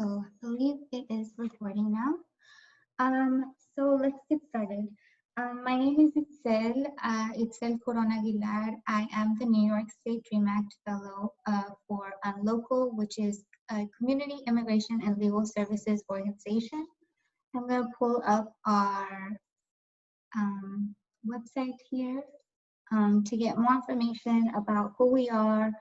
So I believe it is recording now. So let's get started. My name is Itzel Corona Aguilar. I am the New York State DREAM Act Fellow for Local, which is a community immigration and legal services organization. I'm going to pull up our website here to get more information about who we are.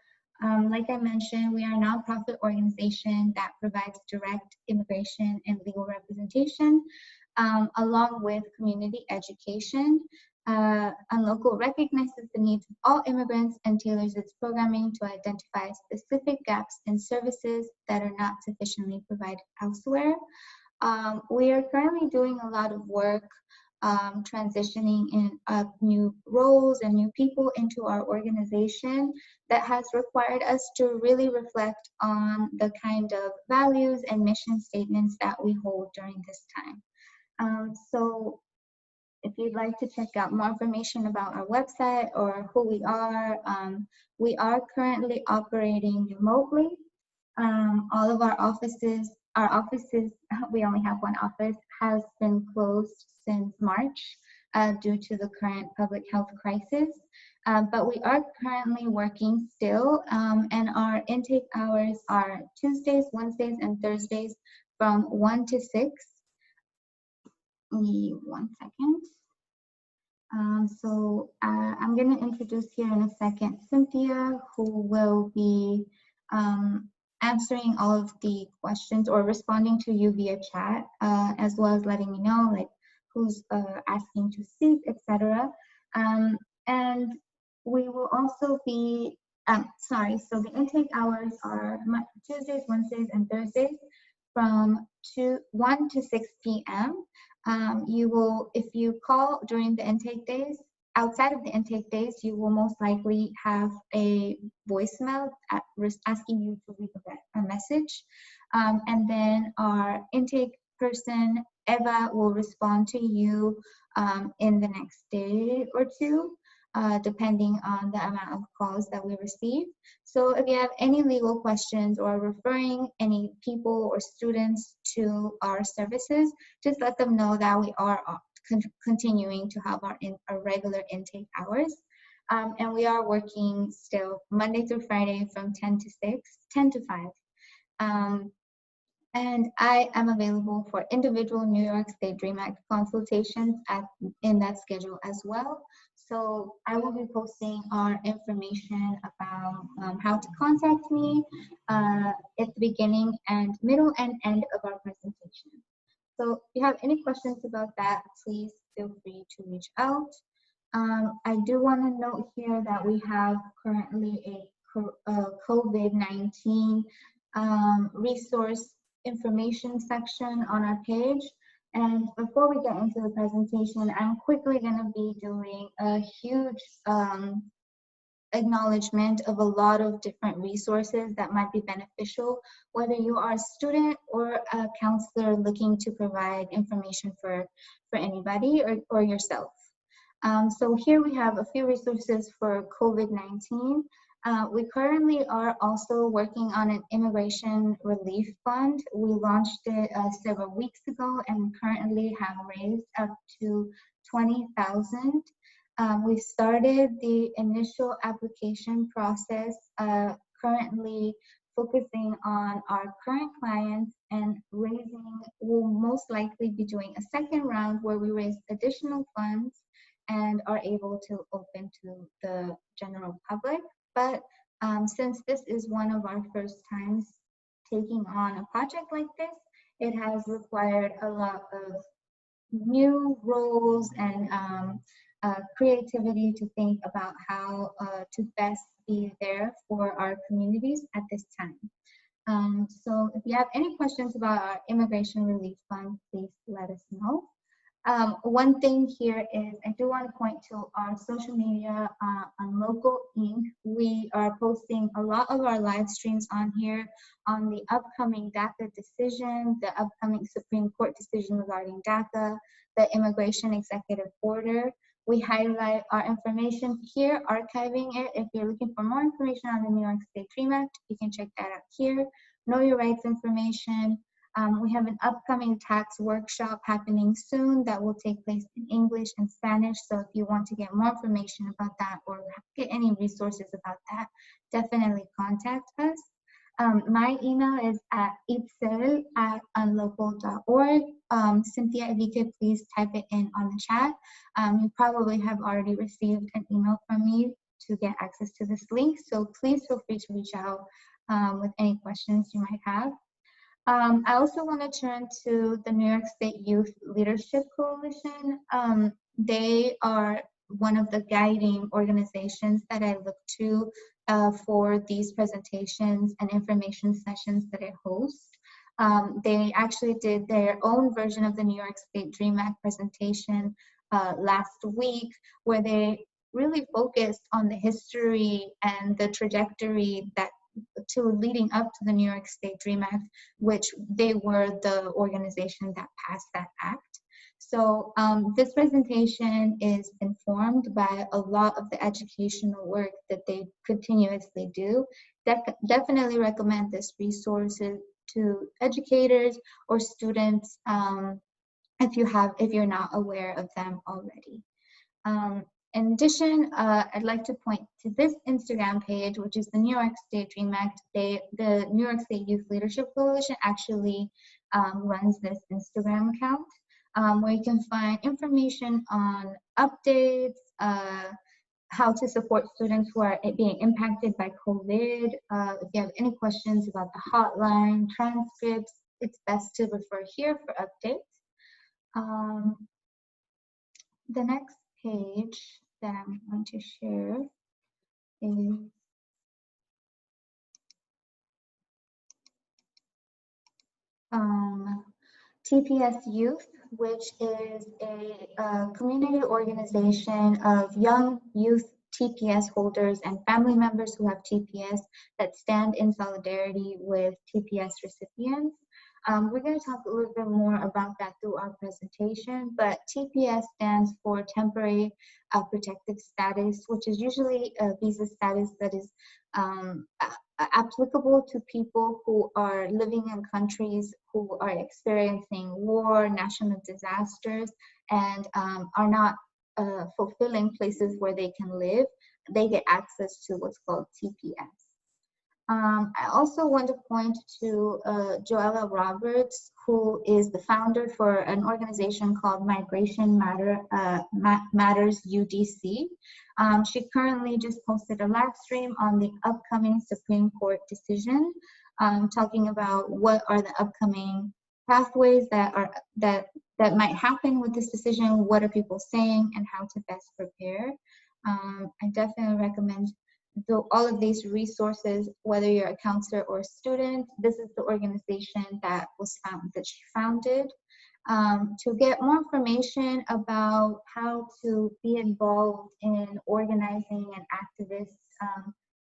Like I mentioned, we are a nonprofit organization that provides direct immigration and legal representation, along with community education. Unlocal recognizes the needs of all immigrants and tailors its programming to identify specific gaps in services that are not sufficiently provided elsewhere. We are currently doing a lot of work transitioning in new roles and new people into our organization that has required us to really reflect on the kind of values and mission statements that we hold during this time. So if you'd like to check out more information about our website or who we are currently operating remotely. All of our offices, we only have one office, has been closed since March due to the current public health crisis. But we are currently working still, and our intake hours are Tuesdays, Wednesdays, and Thursdays from 1 to 6. Give me 1 second. I'm going to introduce here in a second Cynthia, who will be answering all of the questions or responding to you via chat, as well as letting me know like who's asking to speak, etc. And we will also be, so the intake hours are Tuesdays, Wednesdays, and Thursdays from 1 to 6 p.m. You will, if you call during the intake days, outside of the intake days, you will most likely have a voicemail asking you to leave a message. And then our intake person, Eva, will respond to you in the next day or two, depending on the amount of calls that we receive. So if you have any legal questions or referring any people or students to our services, just let them know that we are continuing to have our regular intake hours. And we are working still Monday through Friday from 10 to 5. And I am available for individual New York State DREAM Act consultations in that schedule as well. So I will be posting our information about how to contact me at the beginning and middle and end of our presentation. So if you have any questions about that, please feel free to reach out. I do want to note here that we have currently a COVID-19 resource information section on our page. And before we get into the presentation, I'm quickly going to be doing a huge acknowledgement of a lot of different resources that might be beneficial, whether you are a student or a counselor looking to provide information for anybody or yourself. So here we have a few resources for COVID-19. We currently are also working on an immigration relief fund. We launched it several weeks ago and currently have raised up to $20,000. We started the initial application process, currently focusing on our current clients and we'll most likely be doing a second round where we raise additional funds and are able to open to the general public. But since this is one of our first times taking on a project like this, it has required a lot of new roles and creativity to think about how to best be there for our communities at this time. So if you have any questions about our Immigration Relief Fund, please let us know. One thing here is I do want to point to our social media on Local Inc. We are posting a lot of our live streams on here on the upcoming DACA decision, the upcoming Supreme Court decision regarding DACA, the Immigration Executive Order. We highlight our information here, archiving it. If you're looking for more information on the New York State DREAM Act, you can check that out here. Know Your Rights information, We have an upcoming tax workshop happening soon that will take place in English and Spanish. So if you want to get more information about that or get any resources about that, definitely contact us. My email is at itze@unlocal.org. Cynthia, if you could please type it in on the chat. You probably have already received an email from me to get access to this link. So please feel free to reach out with any questions you might have. I also want to turn to the New York State Youth Leadership Coalition. They are one of the guiding organizations that I look to for these presentations and information sessions that I host. They actually did their own version of the New York State DREAM Act presentation last week, where they really focused on the history and the trajectory that leading up to the New York State DREAM Act, which they were the organization that passed that act. So this presentation is informed by a lot of the educational work that they continuously do. Definitely recommend this resource to educators or students if you're not aware of them already. In addition, I'd like to point to this Instagram page, which is the New York State DREAM Act. The New York State Youth Leadership Coalition actually runs this Instagram account, where you can find information on updates, how to support students who are being impacted by COVID. If you have any questions about the hotline, transcripts, it's best to refer here for updates. The next page that I'm going to share is TPS Youth, which is a community organization of young youth TPS holders and family members who have TPS that stand in solidarity with TPS recipients. We're going to talk a little bit more about that through our presentation, but TPS stands for Temporary Protected Status, which is usually a visa status that is applicable to people who are living in countries who are experiencing war, national disasters, and are not fulfilling places where they can live. They get access to what's called TPS. I also want to point to Joella Roberts, who is the founder for an organization called Migration Matters UDC. She currently just posted a live stream on the upcoming Supreme Court decision, talking about what are the upcoming pathways that might happen with this decision, what are people saying, and how to best prepare. I definitely recommend all of these resources, whether you're a counselor or a student. This is the organization that she founded. To get more information about how to be involved in organizing and activist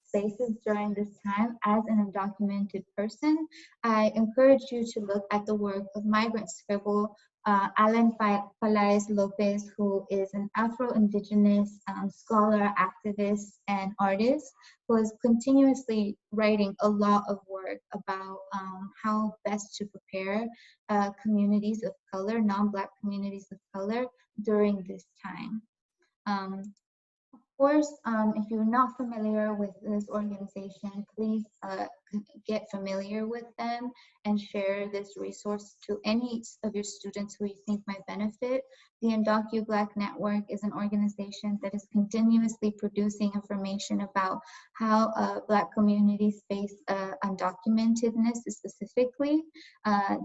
spaces during this time as an undocumented person, I encourage you to look at the work of Migrant Scribble, Alan Palaez Lopez, who is an Afro-Indigenous scholar, activist, and artist, who is continuously writing a lot of work about how best to prepare communities of color, non-Black communities of color during this time. Of course, if you're not familiar with this organization, please get familiar with them and share this resource to any of your students who you think might benefit. The Undocu Black Network is an organization that is continuously producing information about how Black communities face undocumentedness specifically.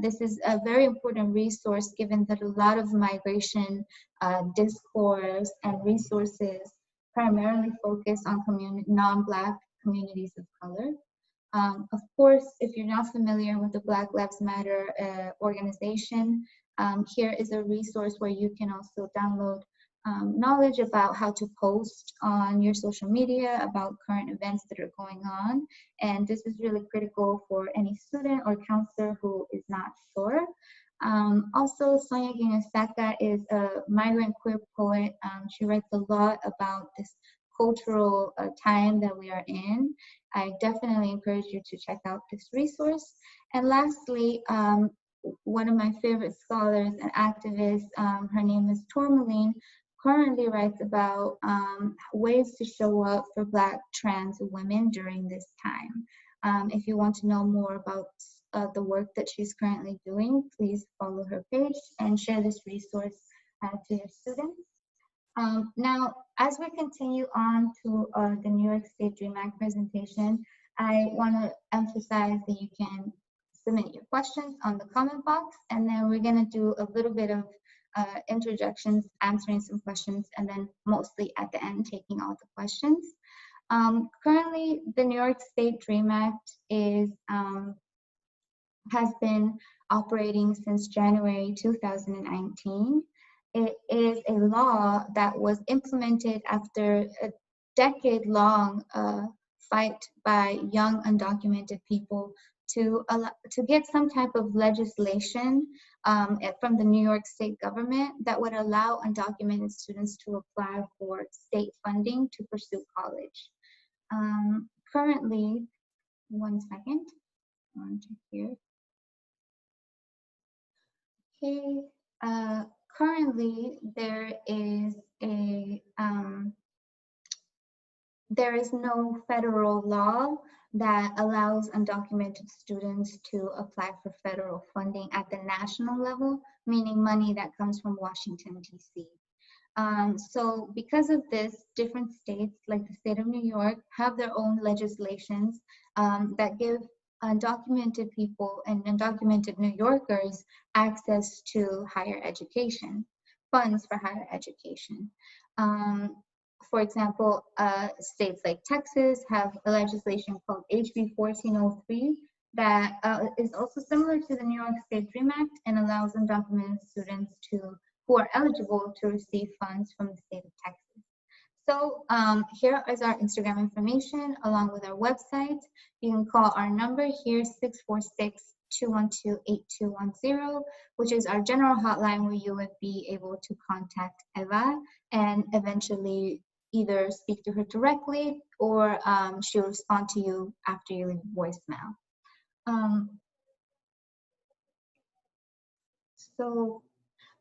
This is a very important resource given that a lot of migration discourse and resources primarily focused on non-Black communities of color. Of course, if you're not familiar with the Black Lives Matter organization, here is a resource where you can also download knowledge about how to post on your social media about current events that are going on. And this is really critical for any student or counselor who is not sure. Also, Sonia Guinosaka is a migrant queer poet. She writes a lot about this cultural time that we are in. I definitely encourage you to check out this resource. And lastly, one of my favorite scholars and activists, her name is Tourmaline, currently writes about ways to show up for Black trans women during this time. If you want to know more about the work that she's currently doing, please follow her page and share this resource to your students. Now, as we continue on to the New York State DREAM Act presentation, I want to emphasize that you can submit your questions on the comment box, and then we're going to do a little bit of interjections, answering some questions, and then mostly at the end taking all the questions. Currently, the New York State DREAM Act has been operating since January 2019. It is a law that was implemented after a decade-long fight by young undocumented people to get some type of legislation from the New York State government that would allow undocumented students to apply for state funding to pursue college. Currently, one second, on to here. Okay, currently there is no federal law that allows undocumented students to apply for federal funding at the national level, meaning money that comes from Washington, D.C. So because of this, different states like the state of New York have their own legislations that give undocumented people and undocumented New Yorkers access to higher education, funds for higher education. For example, states like Texas have a legislation called HB 1403 that is also similar to the New York State DREAM Act and allows undocumented students who are eligible to receive funds from the state of Texas. So here is our Instagram information along with our website. You can call our number here, 646-212-8210, which is our general hotline where you would be able to contact Eva and eventually either speak to her directly or she'll respond to you after you leave a voicemail. So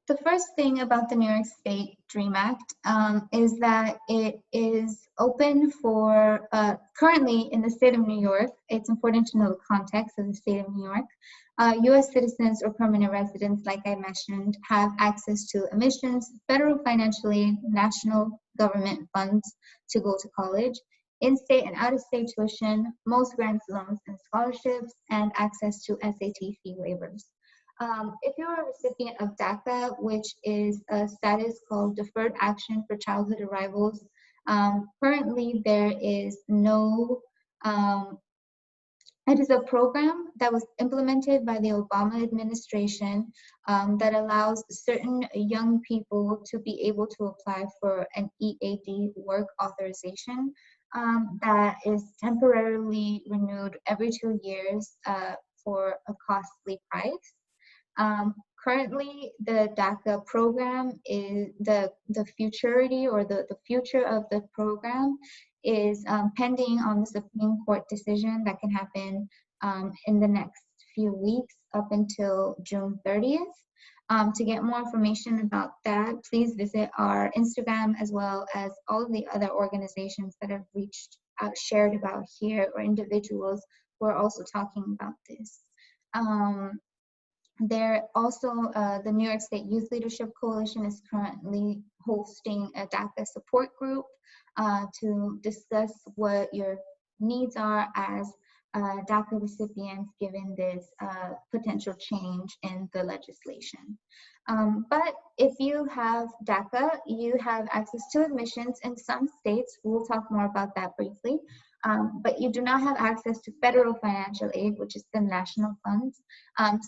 the first thing about the New York State DREAM Act is that it is open for, currently in the state of New York, it's important to know the context of the state of New York. U.S. citizens or permanent residents, like I mentioned, have access to admissions, federal financial aid, national government funds to go to college, in-state and out-of-state tuition, most grants, loans, and scholarships, and access to SAT fee waivers. If you're a recipient of DACA, which is a status called Deferred Action for Childhood Arrivals, currently there is no, it is a program that was implemented by the Obama administration that allows certain young people to be able to apply for an EAD work authorization that is temporarily renewed every 2 years for a costly price. Currently, the DACA program is the futurity or the future of the program is pending on the Supreme Court decision that can happen in the next few weeks up until June 30th. To get more information about that, please visit our Instagram as well as all of the other organizations that have reached out, shared about here, or individuals who are also talking about this. There also, the New York State Youth Leadership Coalition is currently hosting a DACA support group to discuss what your needs are as DACA recipients given this potential change in the legislation. But if you have DACA, you have access to admissions in some states. We'll talk more about that briefly. But you do not have access to federal financial aid, which is the national funds.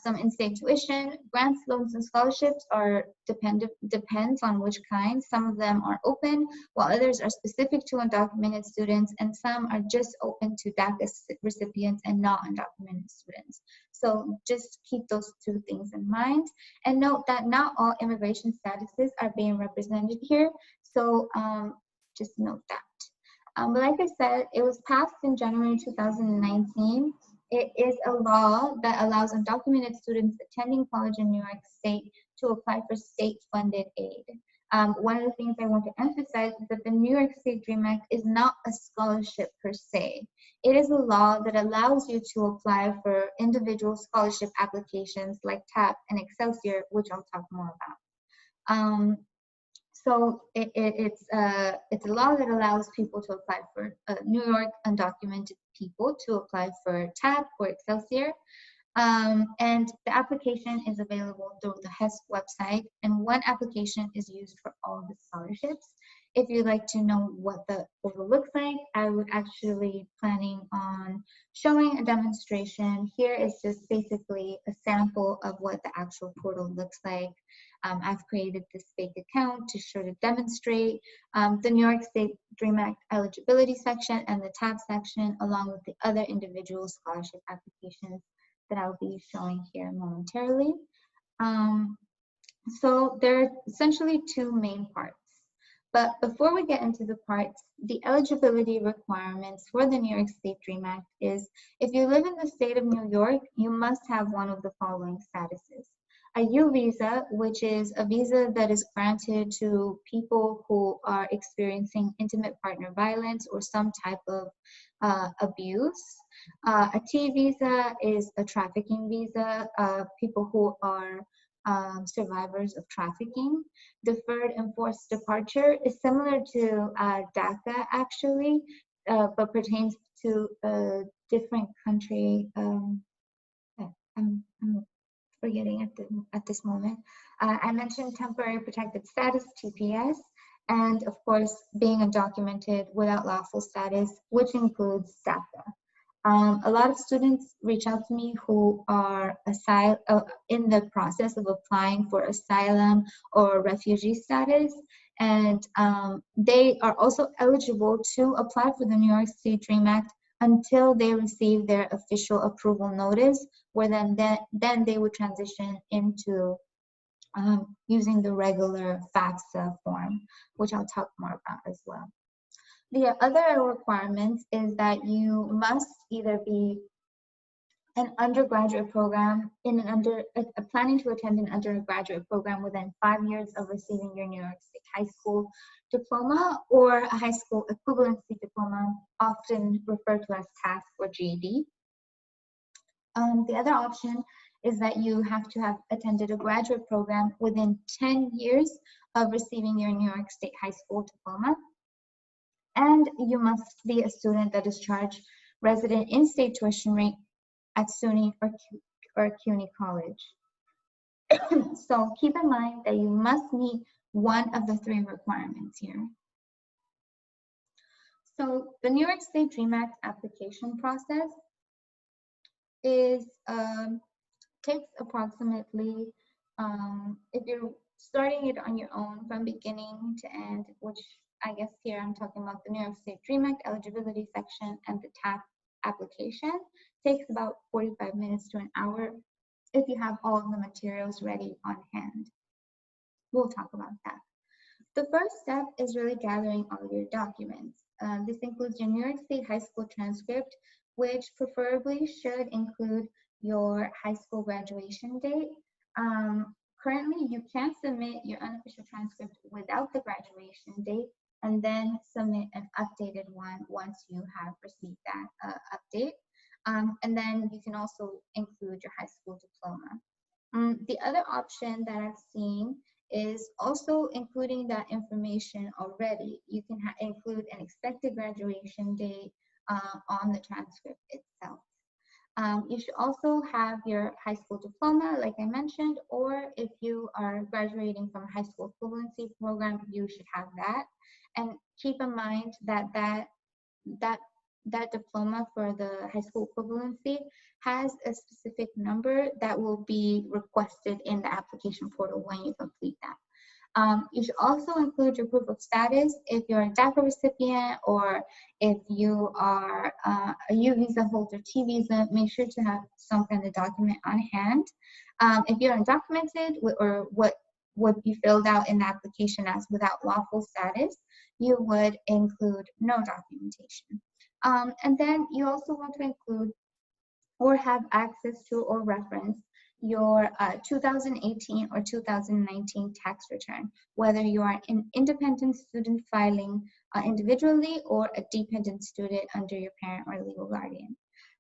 Some in-state tuition, grants, loans, and scholarships are depends on which kind. Some of them are open, while others are specific to undocumented students, and some are just open to DACA recipients and not undocumented students. So just keep those two things in mind. And note that not all immigration statuses are being represented here. So just note that. But like I said, it was passed in January 2019, It is a law that allows undocumented students attending college in New York State to apply for state-funded aid. One of the things I want to emphasize is that the New York State DREAM Act is not a scholarship per se. It is a law that allows you to apply for individual scholarship applications like TAP and Excelsior, which I'll talk more about. So it's a law that allows people to apply for New York undocumented people to apply for TAP or Excelsior. And the application is available through the HESC website, and one application is used for all the scholarships. If you'd like to know what the portal looks like, I would actually planning on showing a demonstration. Here is just basically a sample of what the actual portal looks like. I've created this fake account to sort of demonstrate the New York State DREAM Act eligibility section and the TAP section, along with the other individual scholarship applications that I'll be showing here momentarily. So there are essentially two main parts. But before we get into the parts, the eligibility requirements for the New York State DREAM Act is if you live in the state of New York, you must have one of the following statuses. A U visa, which is a visa that is granted to people who are experiencing intimate partner violence or some type of abuse. A T visa is a trafficking visa, people who are survivors of trafficking. Deferred enforced departure is similar to DACA actually, but pertains to a different country. I'm forgetting at this moment. I mentioned temporary protected status, TPS, and of course being undocumented without lawful status, which includes DACA. A lot of students reach out to me who are in the process of applying for asylum or refugee status, and they are also eligible to apply for the New York State DREAM Act until they receive their official approval notice, where then they would transition into using the regular FAFSA form, which I'll talk more about as well. The other requirements is that you must either be an undergraduate program planning to attend an undergraduate program within 5 years of receiving your New York State high school diploma or a high school equivalency diploma, often referred to as TASC or GED. The other option is that you have to have attended a graduate program within 10 years of receiving your New York State high school diploma. And you must be a student that is charged resident in-state tuition rate at SUNY or CUNY College. So keep in mind that you must meet one of the three requirements here. So the New York State DREAM Act application process is takes approximately, if you're starting it on your own from beginning to end, which I guess here I'm talking about the New York State DREAM Act eligibility section and the TAP application, takes about 45 minutes to an hour if you have all of the materials ready on hand. We'll talk about that. The first step is really gathering all of your documents. This includes your New York State high school transcript, which preferably should include your high school graduation date. Currently, you can submit your unofficial transcript without the graduation date and then submit an updated one once you have received that update. And then you can also include your high school diploma. The other option that I've seen is also including that information already. You can include an expected graduation date on the transcript itself. You should also have your high school diploma, like I mentioned, or if you are graduating from a high school equivalency program, you should have that. And keep in mind that that diploma for the high school equivalency has a specific number that will be requested in the application portal when you complete that. You should also include your proof of status if you're a DACA recipient or if you are a U visa holder, T visa. Make sure to have some kind of document on hand. If you're undocumented or what would be filled out in the application as without lawful status, you would include no documentation. And then you also want to include or have access to or reference your 2018 or 2019 tax return, whether you are an independent student filing individually or a dependent student under your parent or legal guardian.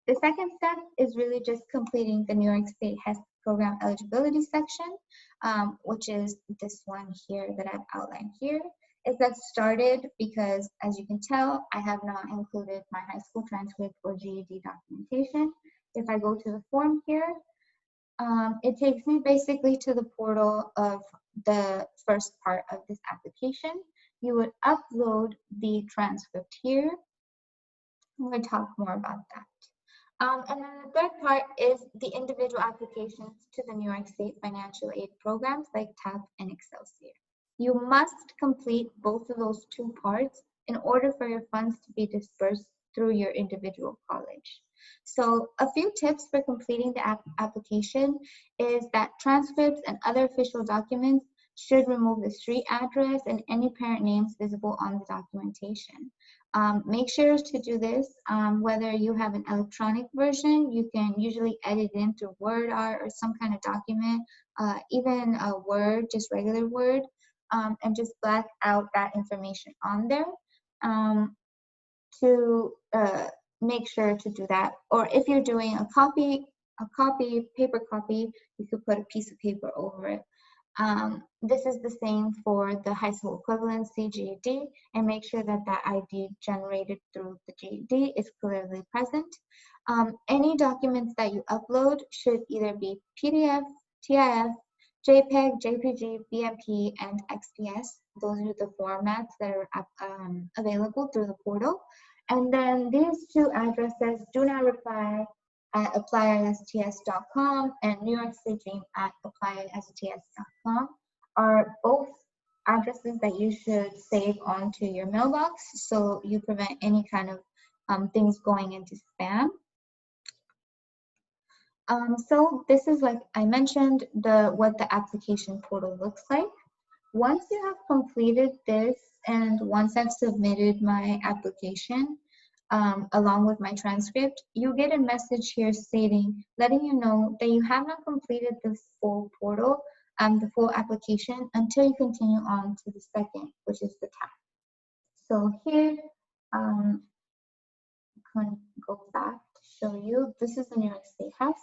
The second step is really just completing the New York State HES program eligibility section, which is this one here that I've outlined here. It gets started because, as you can tell, I have not included my high school transcript or GED documentation. If I go to the form here, it takes me basically to the portal of the first part of this application. You would upload the transcript here. We're going to talk more about that. And then the third part is the individual applications to the New York State financial aid programs like TAP and Excelsior. You must complete both of those two parts in order for your funds to be dispersed through your individual college. So a few tips for completing the application is that transcripts and other official documents should remove the street address and any parent names visible on the documentation. Make sure to do this, whether you have an electronic version, you can usually edit in through Word art or some kind of document, even a Word, just regular Word, and just black out that information on there to make sure to do that. Or if you're doing a paper copy, you could put a piece of paper over it. This is the same for the high school equivalency GED, and make sure that that ID generated through the GED is clearly present. Any documents that you upload should either be PDF, TIF, JPEG, JPG, BMP, and XPS. Those are the formats that are available through the portal. And then these two addresses do not reply at applyinsts.com and New York State Dream at applyinsts.com are both addresses that you should save onto your mailbox so you prevent any kind of things going into spam. So this is, like I mentioned, what the application portal looks like. Once you have completed this and once I've submitted my application, along with my transcript, you get a message here letting you know that you have not completed the full portal, the full application until you continue on to the second, which is the TAP. So here, I'm going to go back to show you. This is the New York State HES.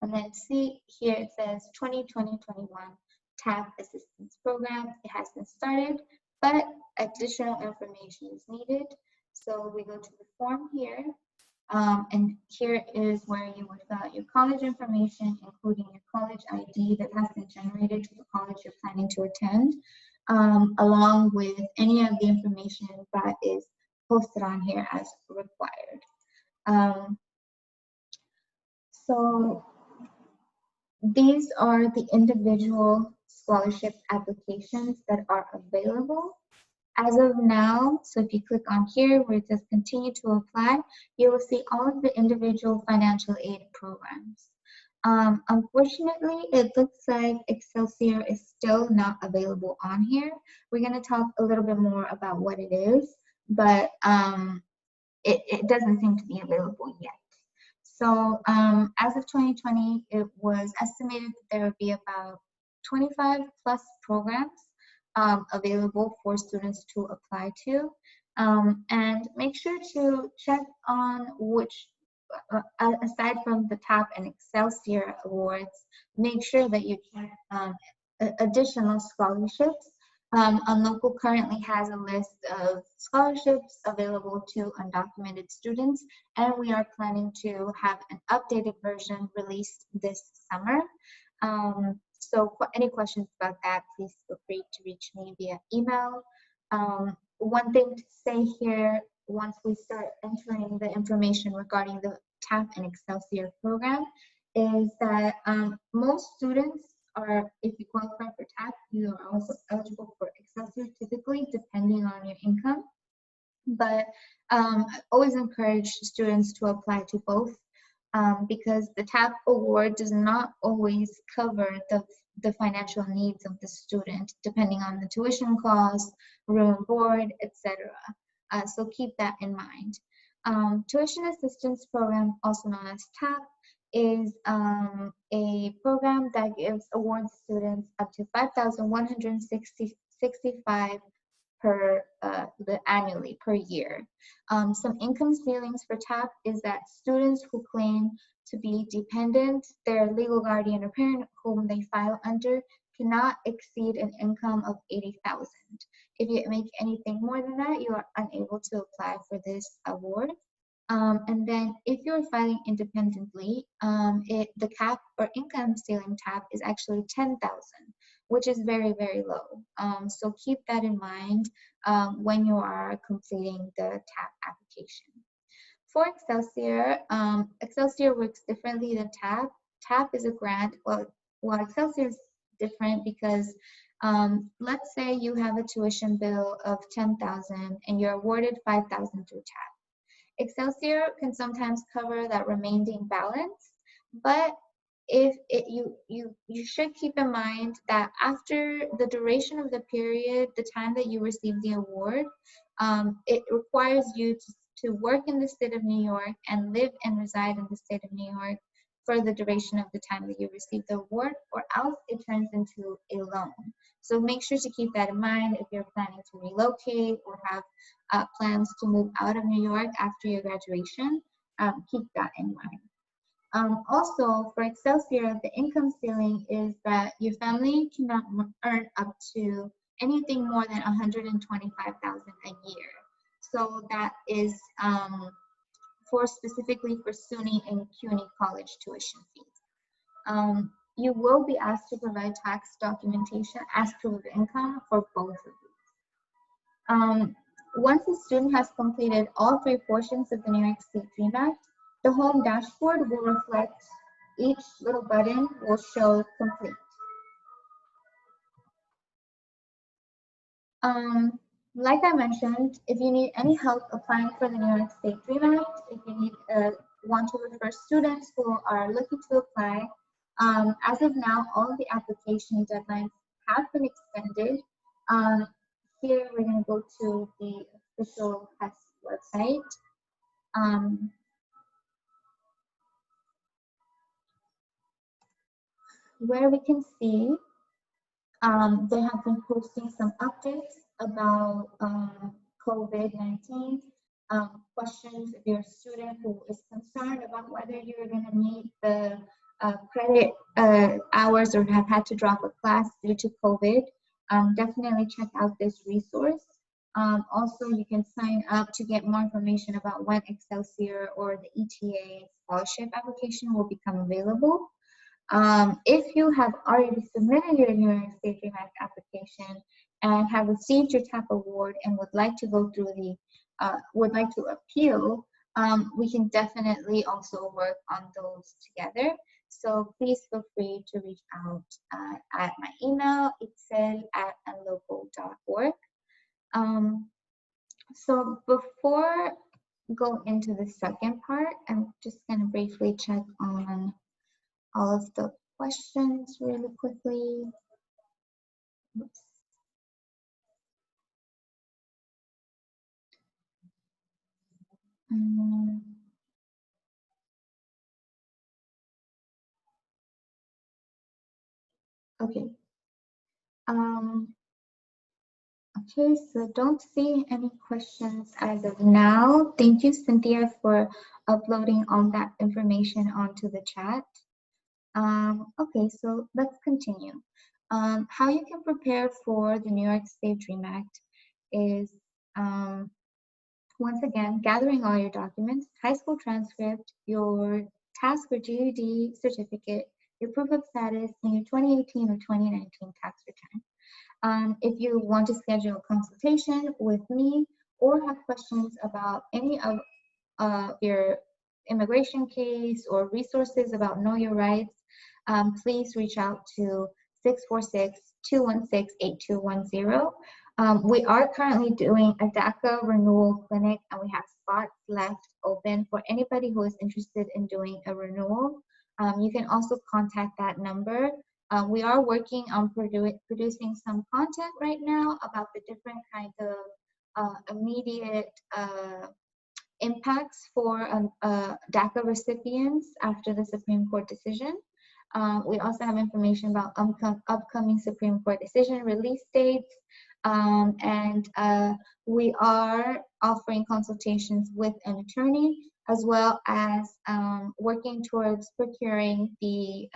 And then see here it says 2020-21 TAP Assistance Program. It has been started, but additional information is needed. So we go to the form here, and here is where you would fill out your college information, including your college ID that has been generated to the college you're planning to attend, along with any of the information that is posted on here as required. So these are the individual scholarship applications that are available. As of now, so if you click on here where it says continue to apply, you will see all of the individual financial aid programs. Unfortunately, it looks like Excelsior is still not available on here. We're going to talk a little bit more about what it is, but it doesn't seem to be available yet. So as of 2020, it was estimated that there would be about 25 plus programs available for students to apply to, and make sure to check on which, aside from the TAP and Excelsior awards, make sure that you check additional scholarships. Unlocal currently has a list of scholarships available to undocumented students, and we are planning to have an updated version released this summer. So for any questions about that, please feel free to reach me via email. One thing to say here, once we start entering the information regarding the TAP and Excelsior program, is that most students are, if you qualify for TAP, you are also eligible for Excelsior, typically depending on your income. But I always encourage students to apply to both. Because the TAP award does not always cover the financial needs of the student, depending on the tuition cost, room and board, etc. So keep that in mind. Tuition Assistance Program, also known as TAP, is a program that gives awards students up to 5,165 annually per year. Some income ceilings for TAP is that students who claim to be dependent, their legal guardian or parent whom they file under, cannot exceed an income of 80,000. If you make anything more than that, you are unable to apply for this award. And then if you're filing independently, the cap or income ceiling tab is actually 10,000, which is very, very low. So keep that in mind when you are completing the TAP application. For Excelsior, Excelsior works differently than TAP. TAP is a grant, well Excelsior is different because let's say you have a tuition bill of 10,000 and you're awarded 5,000 through TAP. Excelsior can sometimes cover that remaining balance, but you should keep in mind that after the duration of the period, the time that you receive the award, it requires you to work in the state of New York and live and reside in the state of New York for the duration of the time that you receive the award, or else it turns into a loan. So make sure to keep that in mind if you're planning to relocate or have plans to move out of New York after your graduation. Keep that in mind. Also, for Excelsior, the income ceiling is that your family cannot earn up to anything more than $125,000 a year. So that is specifically for SUNY and CUNY college tuition fees. You will be asked to provide tax documentation as proof of income for both of these. Once a student has completed all three portions of the New York State DREAM Act, the home dashboard will reflect each little button will show complete. Like I mentioned, if you need any help applying for the New York State DREAM Act, if you want to refer students who are looking to apply, as of now, all of the application deadlines have been extended. Here we're going to go to the official HES website. Where we can see they have been posting some updates about COVID-19, questions if you're a student who is concerned about whether you're going to meet the credit hours or have had to drop a class due to COVID. Definitely check out this resource. Also, you can sign up to get more information about when Excelsior or the ETA scholarship application will become available. If you have already submitted your New York State DREAM Act application and have received your TAP award and would like to go through would like to appeal, we can definitely also work on those together. So please feel free to reach out at my email, itze@unlocal.org. So before go into the second part, I'm just going to briefly check on all of the questions really quickly. Oops. Okay. Okay, so don't see any questions as of now. Thank you, Cynthia, for uploading all that information onto the chat. Okay, so let's continue. How you can prepare for the New York State DREAM Act is, once again, gathering all your documents, high school transcript, your task or GED certificate, your proof of status, and your 2018 or 2019 tax return. If you want to schedule a consultation with me or have questions about any of your immigration case or resources about Know Your Rights, please reach out to 646-216-8210. We are currently doing a DACA renewal clinic, and we have spots left open for anybody who is interested in doing a renewal. You can also contact that number. We are working on producing some content right now about the different kinds of immediate impacts for DACA recipients after the Supreme Court decision. We also have information about upcoming Supreme Court decision release dates, and we are offering consultations with an attorney, as well as working towards procuring the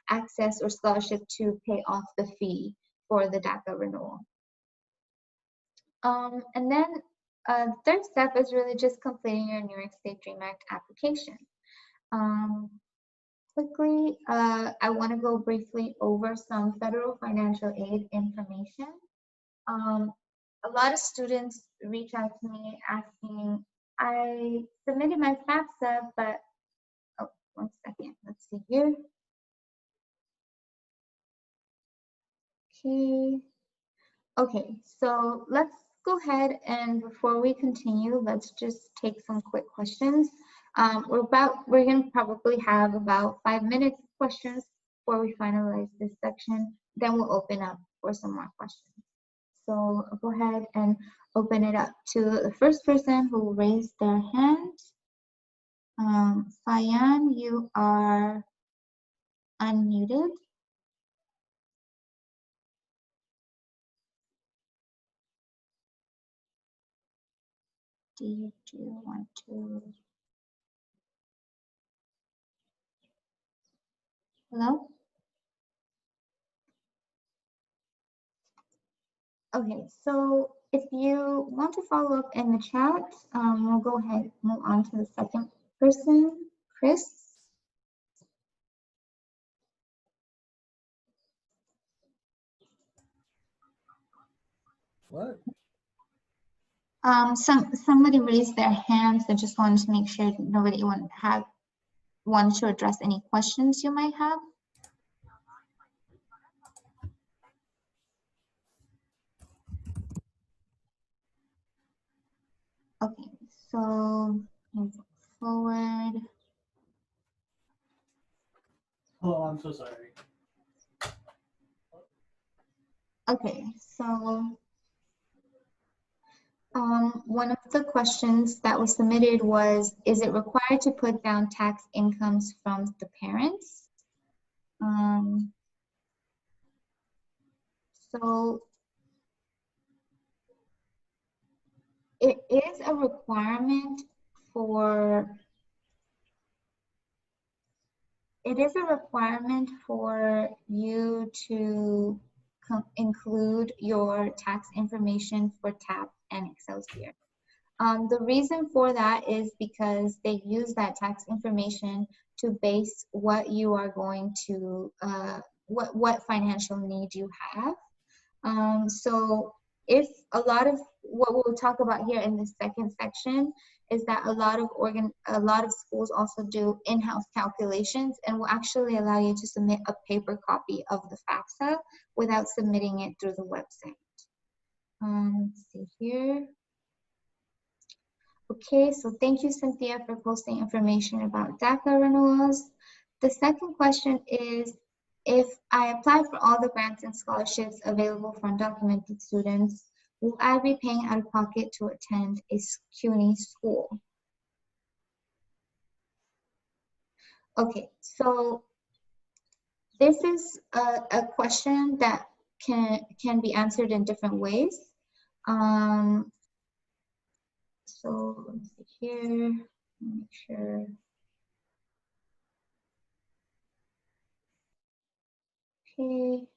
access or scholarship to pay off the fee for the DACA renewal. And then the third step is really just completing your New York State DREAM Act application. Quickly, I want to go briefly over some federal financial aid information. A lot of students reach out to me asking, I submitted my FAFSA, but, oh, 1 second, let's see here. Okay, so let's go ahead, and before we continue, let's just take some quick questions. We're going to probably have about 5 minutes of questions before we finalize this section. Then we'll open up for some more questions. So I'll go ahead and open it up to the first person who raised their hand. Fayan, you are unmuted. Do you want to? Hello? Okay, so if you want to follow up in the chat, we'll go ahead and move on to the second person, Chris. What? Somebody raised their hands. I just wanted to make sure nobody wanted to address any questions you might have. Okay, so move forward. Oh, I'm so sorry. Okay, so one of the questions that was submitted was, is it required to put down tax incomes from the parents? So it is a requirement for you to include your tax information for TAP and Excelsior. The reason for that is because they use that tax information to base what you are going to, what financial need you have. So if a lot of what we'll talk about here in the second section is that a lot of schools also do in-house calculations and will actually allow you to submit a paper copy of the FAFSA without submitting it through the website. Let's see here. Okay, so thank you, Cynthia, for posting information about DACA renewals. The second question is, if I apply for all the grants and scholarships available for undocumented students, will I be paying out of pocket to attend a CUNY school? Okay, so this is a question that can be answered in different ways. So let's see here, make sure. Okay.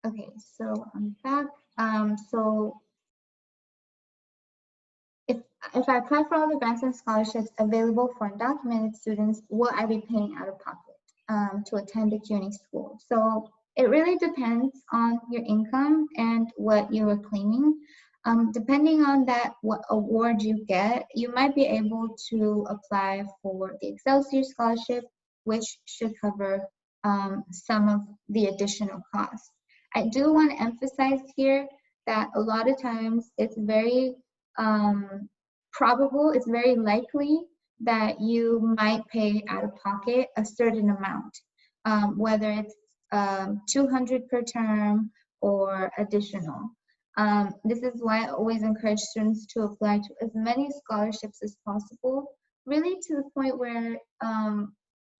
Okay, so I'm back. So if I apply for all the grants and scholarships available for undocumented students, will I be paying out of pocket to attend a CUNY school? So it really depends on your income and what you are claiming. Depending on that, what award you get, you might be able to apply for the Excelsior scholarship, which should cover some of the additional costs. I do want to emphasize here that a lot of times it's very probable, it's very likely that you might pay out of pocket a certain amount, whether it's 200 per term, or additional. This is why I always encourage students to apply to as many scholarships as possible, really to the point where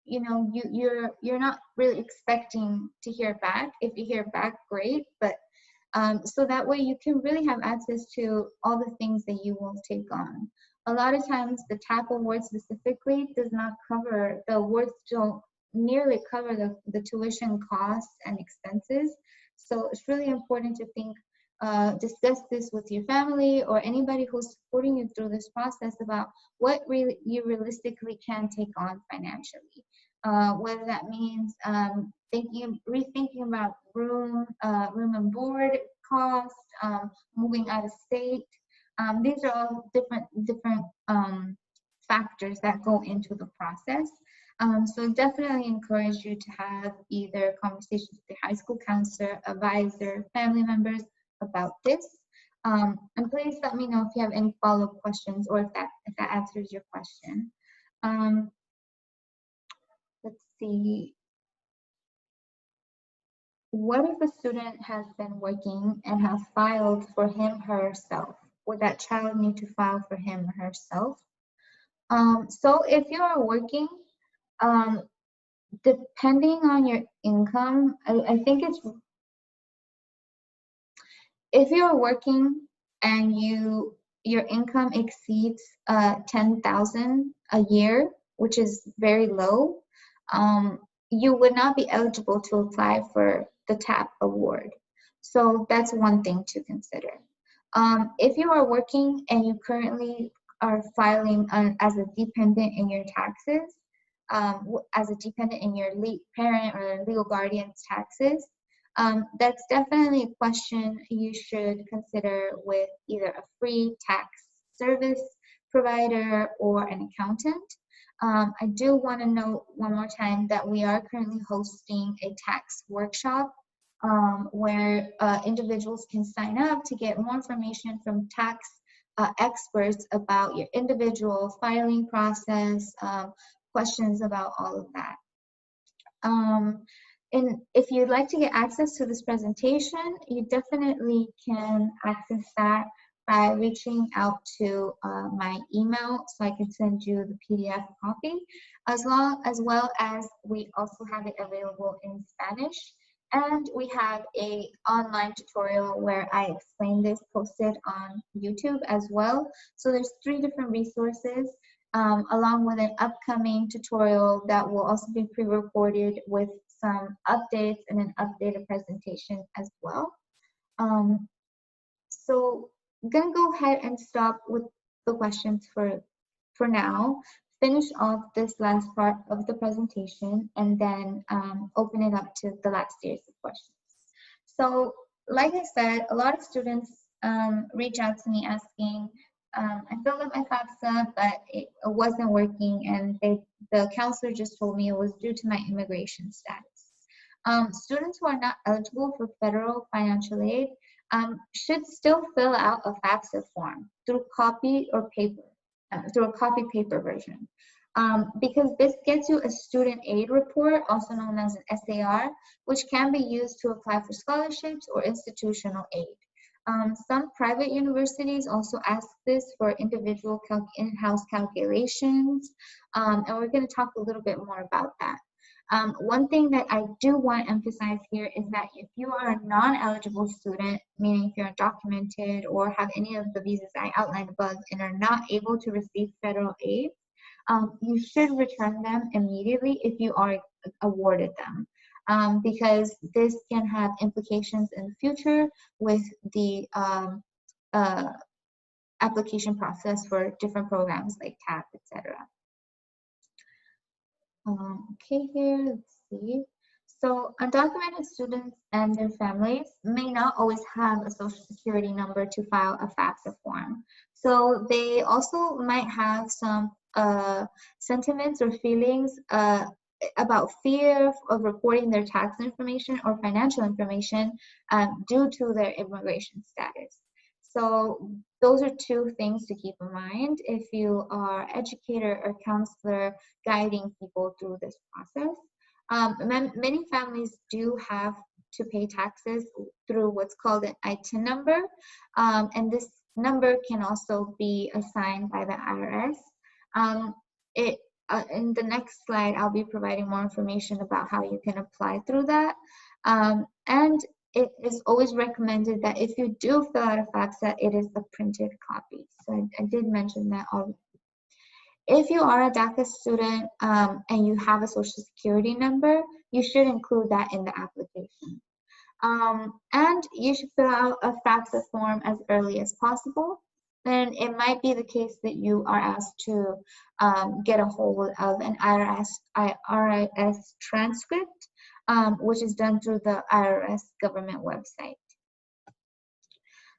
you know, you're not really expecting to hear back. If you hear back, great, but so that way you can really have access to all the things that you will take on. A lot of times the TAP award specifically does not cover, the awards don't nearly cover the tuition costs and expenses. So it's really important to think, discuss this with your family or anybody who's supporting you through this process about what really you realistically can take on financially. Whether that means rethinking about room and board cost, moving out of state. These are all different factors that go into the process. So definitely encourage you to have either conversations with your high school counselor, advisor, family members about this. And please let me know if you have any follow-up questions or if that answers your question. Let's see. What if a student has been working and has filed for him herself? Would that child need to file for him or herself? So if you are working, depending on your income, I think it's, if you're working and your income exceeds 10,000 a year, which is very low, you would not be eligible to apply for the TAP award. So that's one thing to consider. If you are working and you currently are filing as a dependent in your taxes, as a dependent in your parent or legal guardian's taxes, that's definitely a question you should consider with either a free tax service provider or an accountant. I do want to note one more time that we are currently hosting a tax workshop where individuals can sign up to get more information from tax experts about your individual filing process, questions about all of that. And if you'd like to get access to this presentation, you definitely can access that by reaching out to my email so I can send you the PDF copy, as well as we also have it available in Spanish. And we have an online tutorial where I explain this posted on YouTube as well. So there's 3 different resources along with an upcoming tutorial that will also be pre-recorded with some updates and an updated presentation as well. So I'm gonna go ahead and stop with the questions for now. Finish off this last part of the presentation and then open it up to the last series of questions. So like I said, a lot of students reach out to me asking, I filled up my FAFSA, but it wasn't working, and the counselor just told me it was due to my immigration status. Students who are not eligible for federal financial aid should still fill out a FAFSA form through copy or paper, through a copy paper version. Because this gets you a student aid report, also known as an SAR, which can be used to apply for scholarships or institutional aid. Some private universities also ask this for individual in-house calculations, and we're going to talk a little bit more about that. One thing that I do want to emphasize here is that if you are a non-eligible student, meaning if you're undocumented or have any of the visas I outlined above and are not able to receive federal aid, you should return them immediately if you are awarded them. Because this can have implications in the future with the application process for different programs like TAP, etc. Okay, here, let's see. So undocumented students and their families may not always have a social security number to file a FAFSA form. So they also might have some sentiments or feelings about fear of reporting their tax information or financial information due to their immigration status. So those are 2 things to keep in mind if you are educator or counselor guiding people through this process. Many families do have to pay taxes through what's called an itze number, and this number can also be assigned by the IRS. In the next slide, I'll be providing more information about how you can apply through that. And it is always recommended that if you do fill out a FAFSA, it is the printed copy. So I did mention that already. If you are a DACA student and you have a social security number, you should include that in the application. And you should fill out a FAFSA form as early as possible. And it might be the case that you are asked to get a hold of an IRS transcript, which is done through the IRS government website.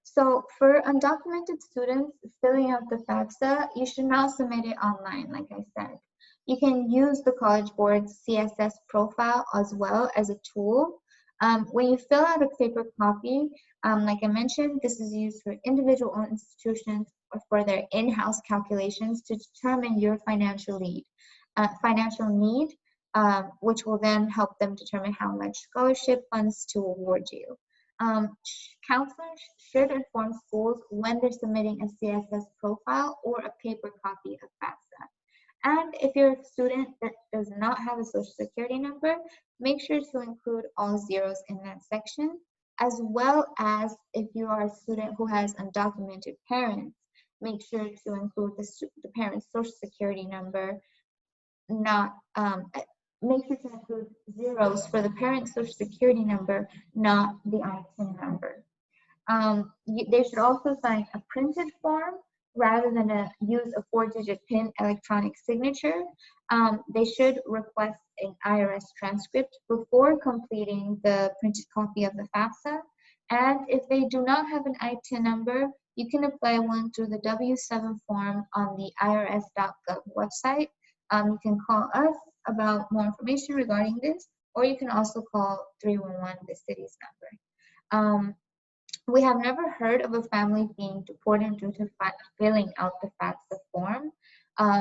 So for undocumented students filling out the FAFSA, you should now submit it online, like I said. You can use the College Board's CSS profile as well as a tool. When you fill out a paper copy, like I mentioned, this is used for individual institutions or for their in-house calculations to determine your financial need, which will then help them determine how much scholarship funds to award you. Counselors should inform schools when they're submitting a CSS profile or a paper copy of FAFSA. And if you're a student that does not have a social security number, make sure to include all zeros in that section, as well as if you are a student who has undocumented parents, make sure to include the parent's social security number, make sure to include zeros for the parent's social security number, not the ITIN number. They should also sign a printed form rather than use a 4-digit PIN electronic signature. They should request an IRS transcript before completing the printed copy of the FAFSA. And if they do not have an ITIN number, you can apply one through the W-7 form on the irs.gov website. You can call us about more information regarding this, or you can also call 311, the city's number. We have never heard of a family being deported due to filling out the FAFSA form.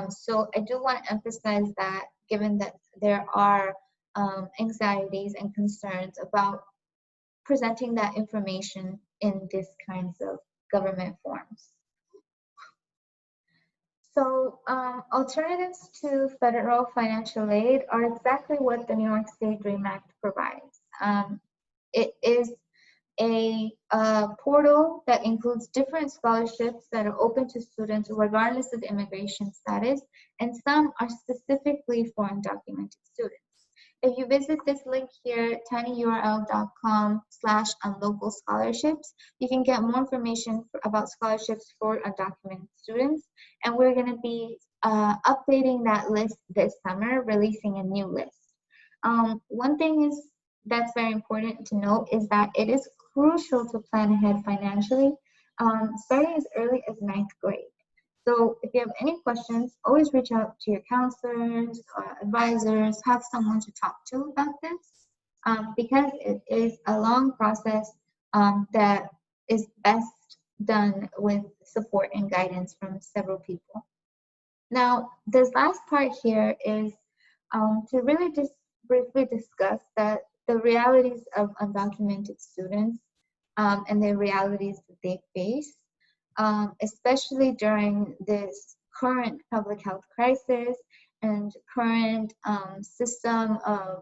So I do want to emphasize that, given that there are anxieties and concerns about presenting that information in these kinds of government forms. So alternatives to federal financial aid are exactly what the New York State DREAM Act provides. It is a portal that includes different scholarships that are open to students regardless of immigration status, and some are specifically for undocumented students. If you visit this link here, tinyurl.com/unlocal scholarships, you can get more information about scholarships for undocumented students. And we're going to be updating that list this summer, releasing a new list. One thing that's very important to note is that it is crucial to plan ahead financially, starting as early as 9th grade. So if you have any questions, always reach out to your counselors or advisors, have someone to talk to about this, because it is a long process that is best done with support and guidance from several people. Now, this last part here is to really just briefly discuss the realities of undocumented students and the realities that they face. Especially during this current public health crisis and current system of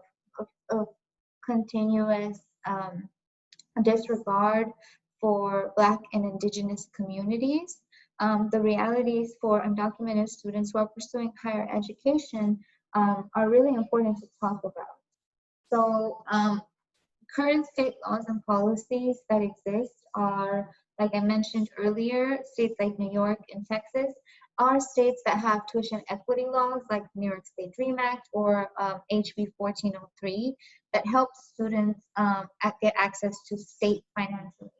continuous disregard for Black and Indigenous communities. The realities for undocumented students who are pursuing higher education are really important to talk about. So current state laws and policies that exist are, like I mentioned earlier, states like New York and Texas are states that have tuition equity laws like New York State DREAM Act or HB 1403 that help students get access to state financial aid.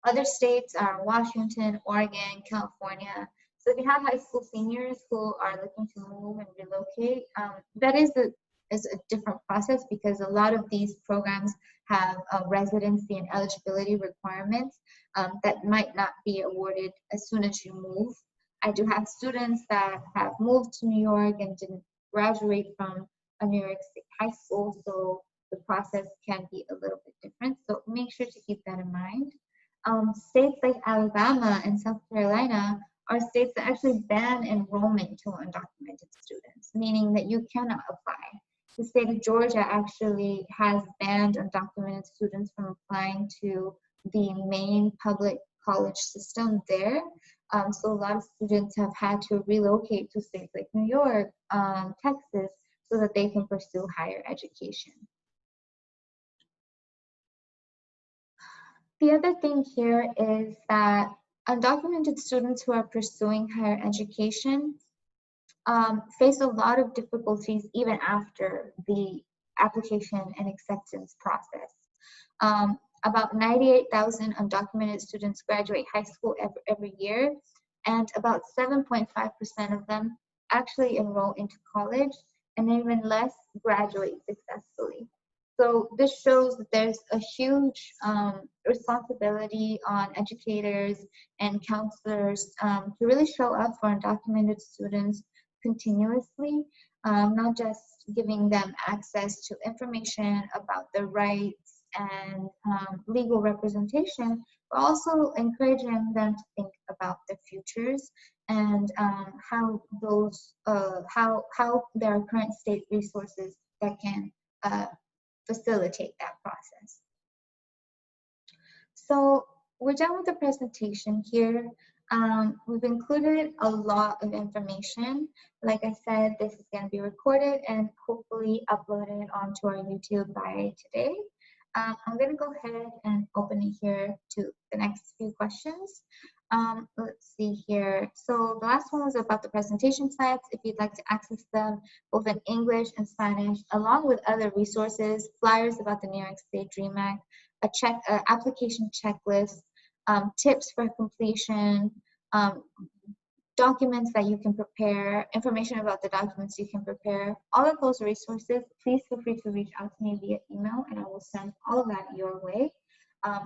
Other states are Washington, Oregon, California. So if you have high school seniors who are looking to move and relocate, that is a different process because a lot of these programs have residency and eligibility requirements that might not be awarded as soon as you move. I do have students that have moved to New York and didn't graduate from a New York State high school, so the process can be a little bit different. So make sure to keep that in mind. States like Alabama and South Carolina are states that actually ban enrollment to undocumented students, meaning that you cannot apply. The state of Georgia actually has banned undocumented students from applying to the main public college system there. So a lot of students have had to relocate to states like New York, Texas, so that they can pursue higher education. The other thing here is that undocumented students who are pursuing higher education face a lot of difficulties even after the application and acceptance process. About 98,000 undocumented students graduate high school every year, and about 7.5% of them actually enroll into college, and even less graduate successfully. So this shows that there's a huge responsibility on educators and counselors to really show up for undocumented students continuously, not just giving them access to information about their rights and legal representation, but also encouraging them to think about their futures and how there are current state resources that can facilitate that process. So we're done with the presentation here. We've included a lot of information. Like I said, this is going to be recorded and hopefully uploaded onto our YouTube by today. I'm going to go ahead and open it here to the next few questions. Let's see here. So the last one was about the presentation slides. If you'd like to access them both in English and Spanish, along with other resources, flyers about the New York State DREAM Act, application checklist, tips for completion, documents that you can prepare, information about the documents you can prepare, all of those resources, please feel free to reach out to me via email and I will send all of that your way.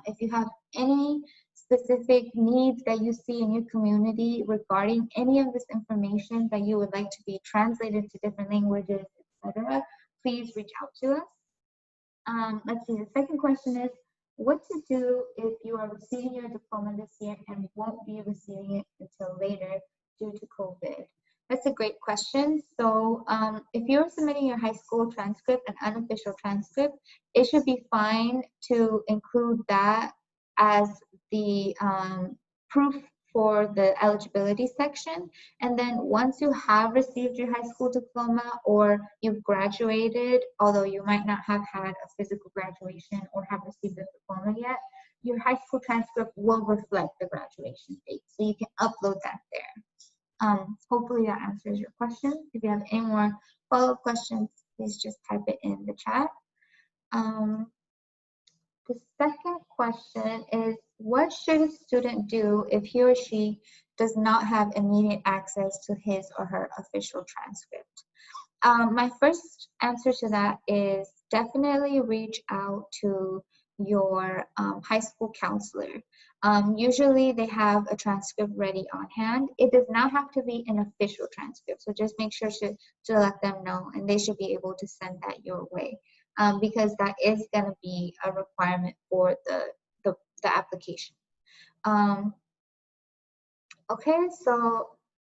If you have any specific needs that you see in your community regarding any of this information that you would like to be translated to different languages, etc., please reach out to us. Let's see, the second question is, what to do if you are receiving your diploma this year and won't be receiving it until later due to COVID? That's a great question. So if you're submitting your high school transcript, an unofficial transcript, it should be fine to include that as the proof for the eligibility section. And then once you have received your high school diploma or you've graduated, although you might not have had a physical graduation or have received a diploma yet, your high school transcript will reflect the graduation date. So you can upload that there. Hopefully that answers your question. If you have any more follow-up questions, please just type it in the chat. The second question is, what should a student do if he or she does not have immediate access to his or her official transcript? My first answer to that is definitely reach out to your high school counselor. Usually they have a transcript ready on hand. It does not have to be an official transcript, so just make sure to let them know, and they should be able to send that your way, because that is going to be a requirement for the application. Okay, so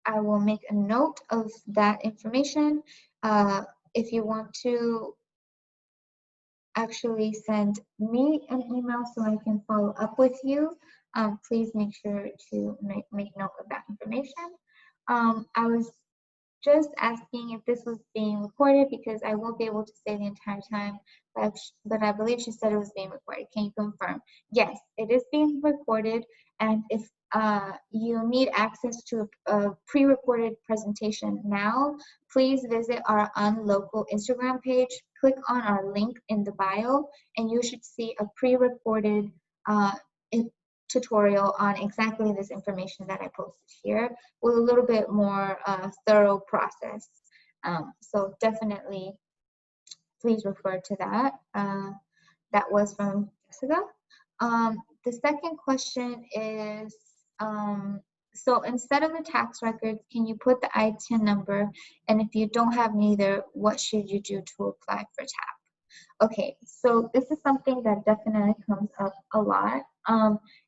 I will make a note of that information. If you want to actually send me an email so I can follow up with you, please make sure to make note of that information. I was just asking if this was being recorded because I won't be able to stay the entire time, but I believe she said it was being recorded. Can you confirm? Yes, it is being recorded, and if you need access to a pre-recorded presentation now, please visit our Unlocal Instagram page, click on our link in the bio, and you should see a pre-recorded tutorial on exactly this information that I posted here with a little bit more thorough process. So definitely please refer to that. That was from Jessica. The second question is, So instead of the tax records, can you put the ITIN number? And if you don't have neither, what should you do to apply for TAP? Okay, so this is something that definitely comes up a lot.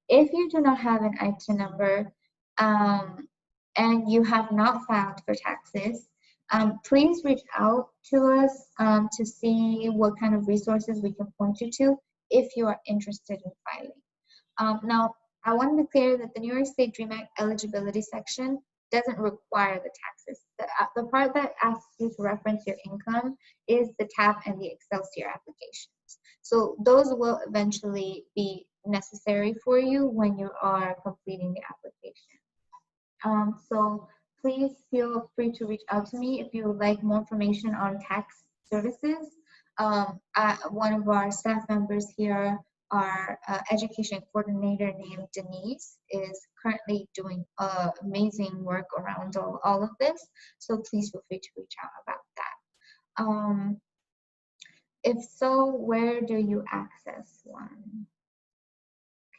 If you do not have an ITIN number and you have not filed for taxes, please reach out to us to see what kind of resources we can point you to if you are interested in filing. Now, I want to be clear that the New York State DREAM Act eligibility section doesn't require the taxes. The part that asks you to reference your income is the TAP and the Excelsior applications. So those will eventually be necessary for you when you are completing the application. So please feel free to reach out to me if you would like more information on tax services. One of our staff members here, our education coordinator named Denise, is currently doing amazing work around all of this. So please feel free to reach out about that. If so, where do you access one?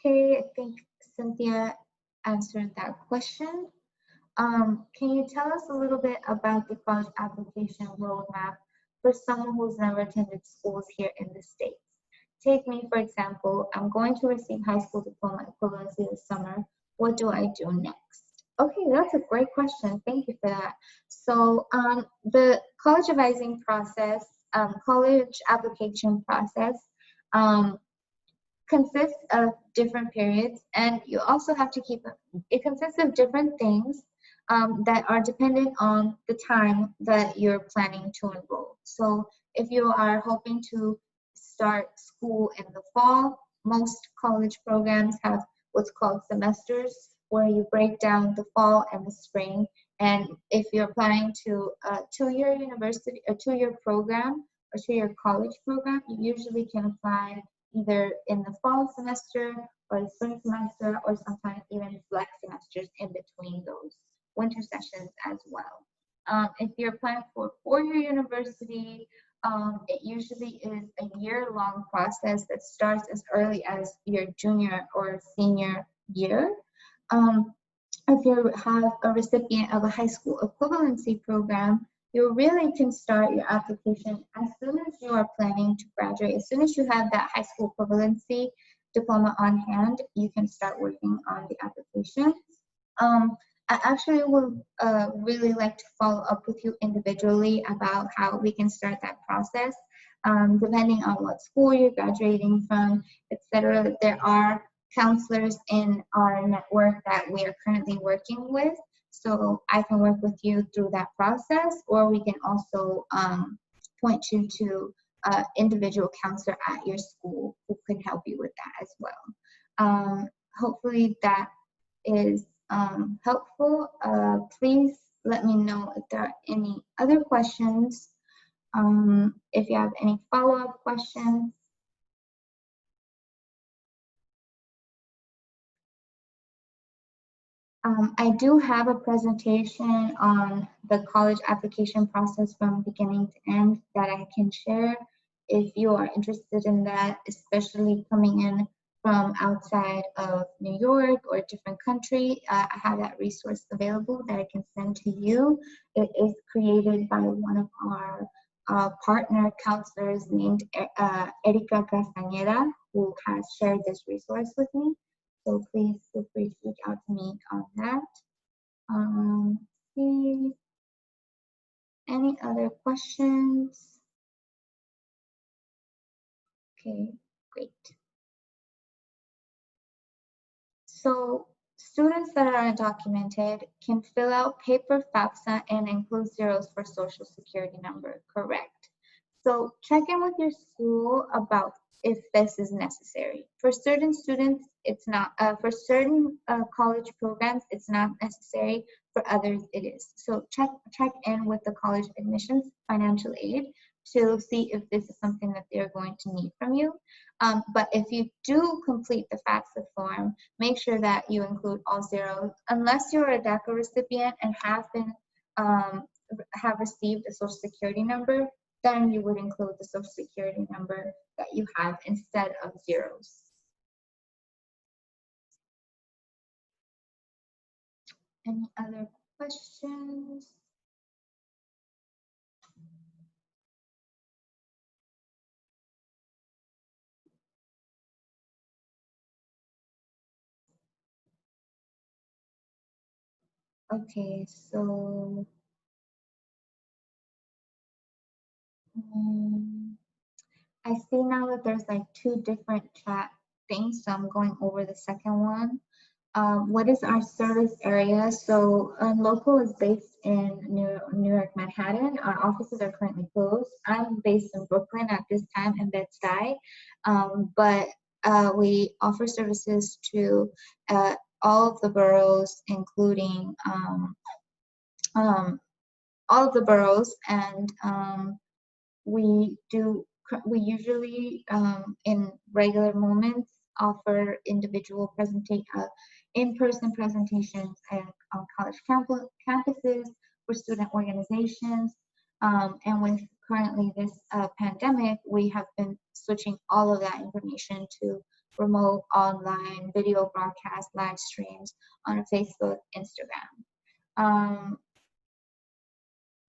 Okay, I think Cynthia answered that question. Can you tell us a little bit about the college application roadmap for someone who's never attended schools here in the States? Take me, for example, I'm going to receive high school diploma equivalency this summer. What do I do next? Okay, that's a great question. Thank you for that. So the college advising process, college application process, consists of different periods, and you also have to keep it consists of different things that are dependent on the time that you're planning to enroll. So if you are hoping to start school in the fall, most college programs have what's called semesters, where you break down the fall and the spring. And if you're applying to a two-year university, a two-year program, or two-year college program, you usually can apply either in the fall semester or the spring semester, or sometimes even flex semesters in between those winter sessions as well. If you're applying for a four-year university, it usually is a year-long process that starts as early as your junior or senior year. If you have a recipient of a high school equivalency program, you really can start your application as soon as you are planning to graduate. As soon as you have that high school equivalency diploma on hand, you can start working on the application. I actually would really like to follow up with you individually about how we can start that process, depending on what school you're graduating from, etc. There are counselors in our network that we are currently working with, so I can work with you through that process, or we can also point you to an individual counselor at your school who can help you with that as well. Hopefully that is helpful. Please let me know if there are any other questions. If you have any follow-up questions. I do have a presentation on the college application process from beginning to end that I can share if you are interested in that, especially coming in from outside of New York or a different country. I have that resource available that I can send to you. It is created by one of our partner counselors named Erika Castañeda, who has shared this resource with me. So please feel free to reach out to me on that. See, any other questions? Okay, great. So students that are undocumented can fill out paper FAFSA and include zeros for social security number, correct? So check in with your school about if this is necessary. For certain students, it's not. For certain college programs, it's not necessary. For others, it is. So check in with the college admissions financial aid to see if this is something that they're going to need from you. But if you do complete the FAFSA form, make sure that you include all zeros. Unless you're a DACA recipient and have received a social security number, then you would include the social security number that you have instead of zeros. Any other questions? Okay, so I see now that there's like two different chat things, so I'm going over the second one. What is our service area? So local is based in New York, Manhattan. Our offices are currently closed. I'm based in Brooklyn at this time in Bed-Stuy, but we offer services to all of the boroughs, including um, all of the boroughs, and we do we usually in regular moments offer individual in-person presentations at college campuses for student organizations, and with currently this pandemic, we have been switching all of that information to remote online video broadcast live streams on Facebook, Instagram.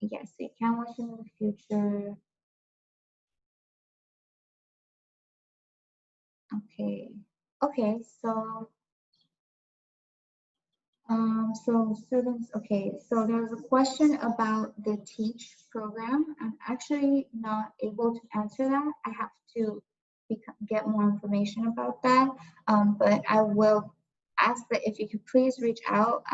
Yes, you can watch in the future. Okay. Okay, so students, okay, so there's a question about the TEACH program. I'm actually not able to answer that. I have to get more information about that, but I will ask that if you could please reach out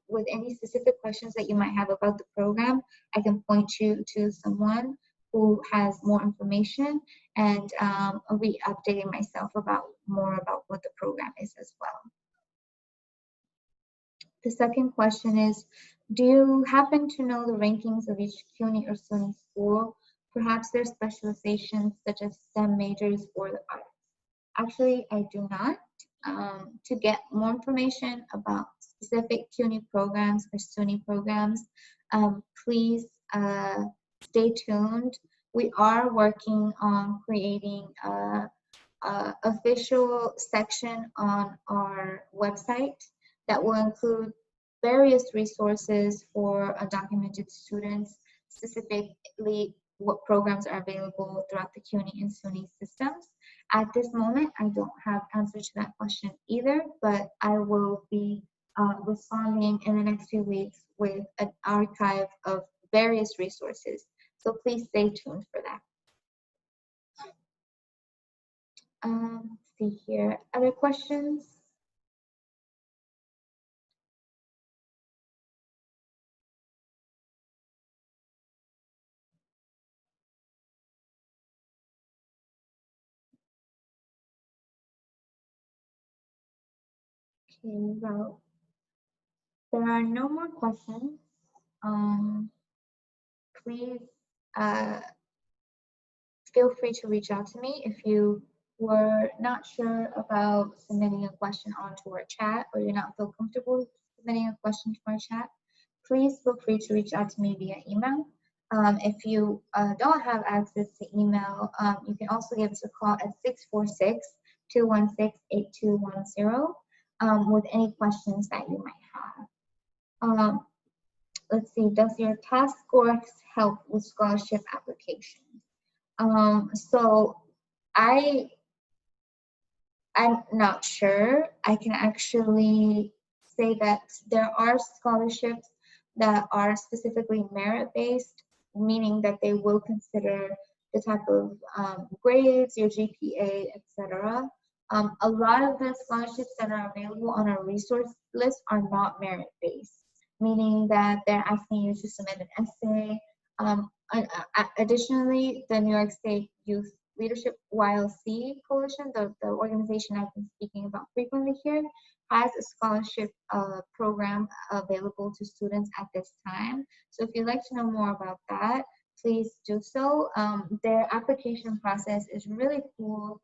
with any specific questions that you might have about the program. I can point you to someone who has more information, and I'll be updating myself about more about what the program is as well. The second question is, do you happen to know the rankings of each CUNY or SUNY school? Perhaps their specializations such as STEM majors or the arts. Actually, I do not. To get more information about specific CUNY programs or SUNY programs, please stay tuned. We are working on creating official section on our website that will include various resources for undocumented students, specifically what programs are available throughout the CUNY and SUNY systems. At this moment, I don't have answers to that question either, but I will be responding in the next few weeks with an archive of various resources. So please stay tuned for that. Let's see here. Other questions? Okay, well, there are no more questions. Please feel free to reach out to me if you were not sure about submitting a question onto our chat, or you're not feel comfortable submitting a question to our chat. Please feel free to reach out to me via email. If you don't have access to email, you can also give us a call at 646-216-8210 with any questions that you might have. Let's see, does your task force help with scholarship applications? So I'm not sure. I can actually say that there are scholarships that are specifically merit-based, meaning that they will consider the type of grades, your GPA, etc. A lot of the scholarships that are available on our resource list are not merit-based, meaning that they're asking you to submit an essay. Additionally, the New York State Youth Leadership YLC Coalition, the organization I've been speaking about frequently here, has a scholarship program available to students at this time. So if you'd like to know more about that, please do so. Their application process is really cool,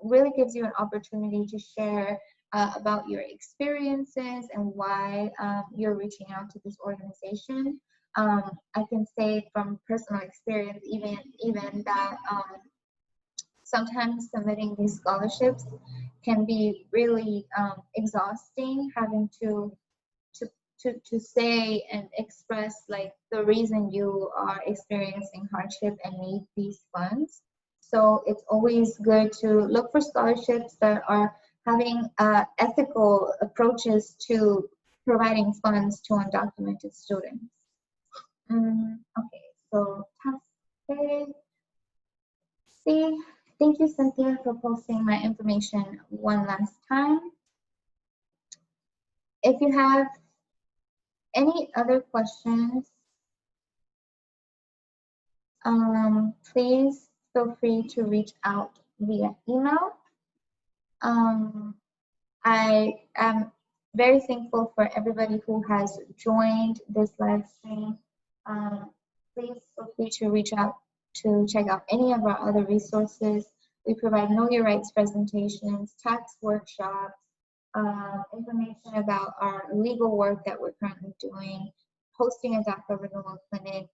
really gives you an opportunity to share about your experiences and why you're reaching out to this organization. I can say from personal experience, even that sometimes submitting these scholarships can be really exhausting, having to to say and express like the reason you are experiencing hardship and need these funds. So it's always good to look for scholarships that are having ethical approaches to providing funds to undocumented students. Okay, so task see. Thank you, Cynthia, for posting my information one last time. If you have any other questions, please feel free to reach out via email. I am very thankful for everybody who has joined this live stream. Please feel free to reach out to check out any of our other resources. We provide Know Your Rights presentations, tax workshops, information about our legal work that we're currently doing, hosting a DACA renewal clinic.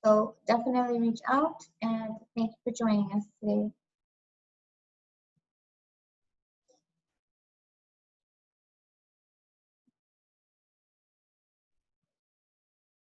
So definitely reach out, and thank you for joining us today.